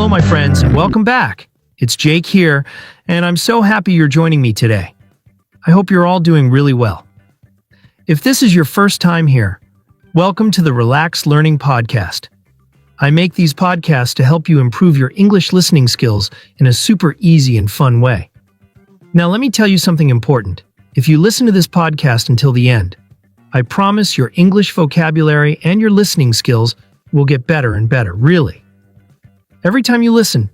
Hello, my friends, and welcome back. It's Jake here, and I'm so happy you're joining me today. I hope you're all doing really well. If this is your first time here, welcome to the Relaxed Learning Podcast. I make these podcasts to help you improve your English listening skills in a super easy and fun way. Now, let me tell you something important. If you listen to this podcast until the end, I promise your English vocabulary and your listening skills will get better and better, really. Every time you listen,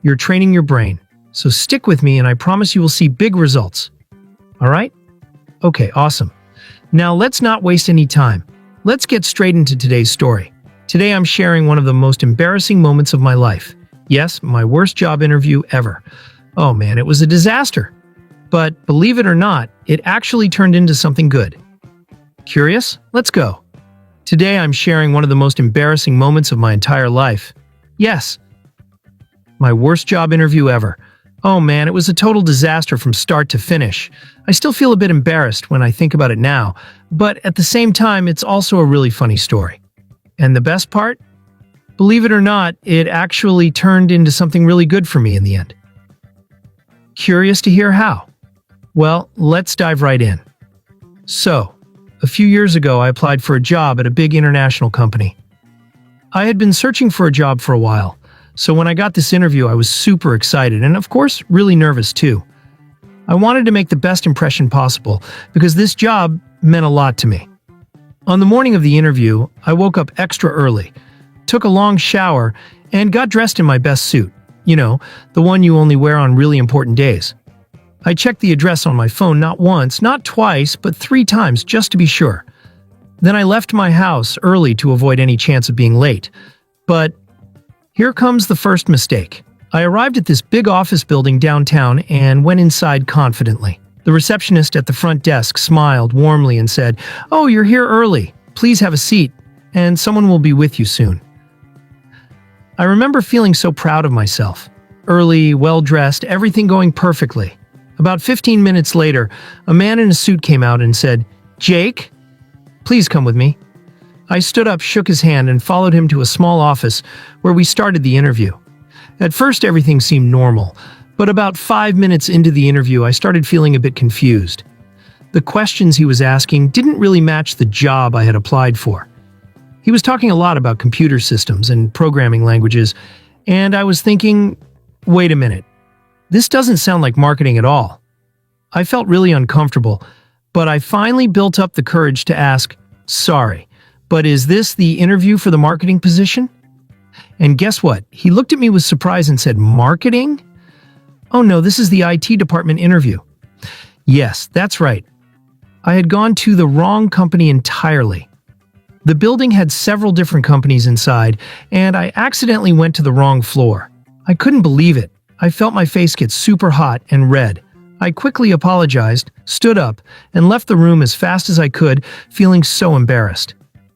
you're training your brain. So stick with me and I promise you will see big results. All right? Okay, awesome. Now let's not waste any time. Let's get straight into today's story. Today I'm sharing one of the most embarrassing moments of my life. Yes, my worst job interview ever. Oh man, it was a disaster. But believe it or not, it actually turned into something good. Curious? Let's go. Today I'm sharing one of the most embarrassing moments of my entire life. Yes, my worst job interview ever. Oh man, it was a total disaster from start to finish. I still feel a bit embarrassed when I think about it now, but at the same time, it's also a really funny story. And the best part? Believe it or not, it actually turned into something really good for me in the end. Curious to hear how? Well, let's dive right in. So, a few years ago, I applied for a job at a big international company. I had been searching for a job for a while. So when I got this interview, I was super excited and, of course, really nervous too. I wanted to make the best impression possible because this job meant a lot to me. On the morning of the interview, I woke up extra early, took a long shower, and got dressed in my best suit. You know, the one you only wear on really important days. I checked the address on my phone not once, not twice, but 3 times just to be sure. Then I left my house early to avoid any chance of being late. But here comes the first mistake. I arrived at this big office building downtown and went inside confidently. The receptionist at the front desk smiled warmly and said, "Oh, you're here early. Please have a seat, and someone will be with you soon." I remember feeling so proud of myself. Early, well-dressed, everything going perfectly. About 15 minutes later, a man in a suit came out and said, "Jake, please come with me." I stood up, shook his hand, and followed him to a small office where we started the interview. At first, everything seemed normal, but about 5 minutes into the interview, I started feeling a bit confused. The questions he was asking didn't really match the job I had applied for. He was talking a lot about computer systems and programming languages, and I was thinking, wait a minute, this doesn't sound like marketing at all. I felt really uncomfortable, but I finally built up the courage to ask, "Sorry, but is this the interview for the marketing position?" And guess what? He looked at me with surprise and said, "Marketing? Oh no, this is the IT department interview." Yes, that's right. I had gone to the wrong company entirely. The building had several different companies inside, and I accidentally went to the wrong floor. I couldn't believe it. I felt my face get super hot and red. I quickly apologized, stood up, and left the room as fast as I could, feeling so embarrassed.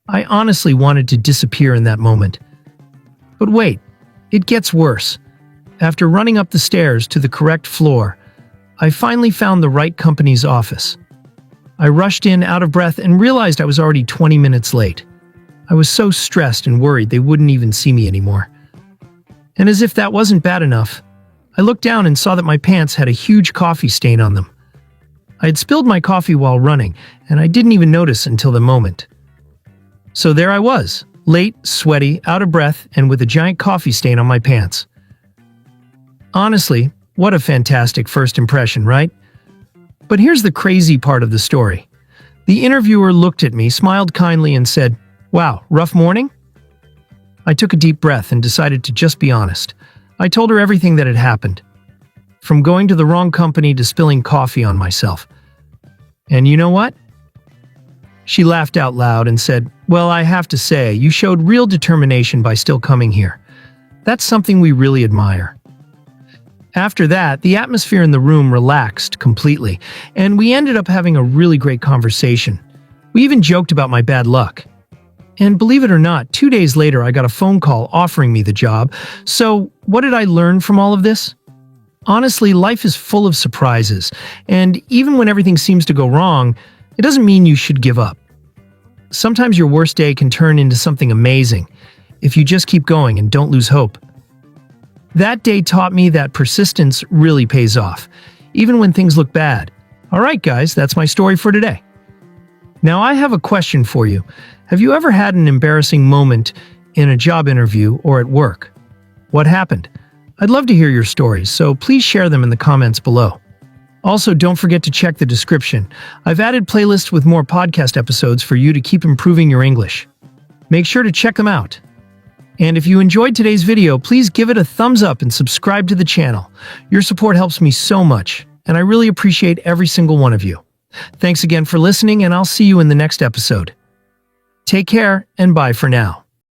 I honestly wanted to disappear in that moment. But wait, it gets worse. After running up the stairs to the correct floor, I finally found the right company's office. I rushed in out of breath and realized I was already 20 minutes late. I was so stressed and worried they wouldn't even see me anymore. And as if that wasn't bad enough, I looked down and saw that my pants had a huge coffee stain on them. I had spilled my coffee while running, and I didn't even notice until the moment. So there I was, late, sweaty, out of breath, and with a giant coffee stain on my pants. Honestly, what a fantastic first impression, right? But here's the crazy part of the story. The interviewer looked at me, smiled kindly, and said, "Wow, rough morning?" I took a deep breath and decided to just be honest. I told her everything that had happened, from going to the wrong company to spilling coffee on myself. And you know what? She laughed out loud and said, "Well, I have to say, you showed real determination by still coming here. That's something we really admire." After that, the atmosphere in the room relaxed completely, and we ended up having a really great conversation. We even joked about my bad luck. And believe it or not, 2 days later, I got a phone call offering me the job. So what did I learn from all of this? Honestly, life is full of surprises, and even when everything seems to go wrong, it doesn't mean you should give up. Sometimes your worst day can turn into something amazing if you just keep going and don't lose hope. That day taught me that persistence really pays off, even when things look bad. All right, guys, that's my story for today. Now, I have a question for you. Have you ever had an embarrassing moment in a job interview or at work? What happened? I'd love to hear your stories, so please share them in the comments below. Also, don't forget to check the description. I've added playlists with more podcast episodes for you to keep improving your English. Make sure to check them out. And if you enjoyed today's video, please give it a thumbs up and subscribe to the channel. Your support helps me so much, and I really appreciate every single one of you. Thanks again for listening, and I'll see you in the next episode. Take care, and bye for now.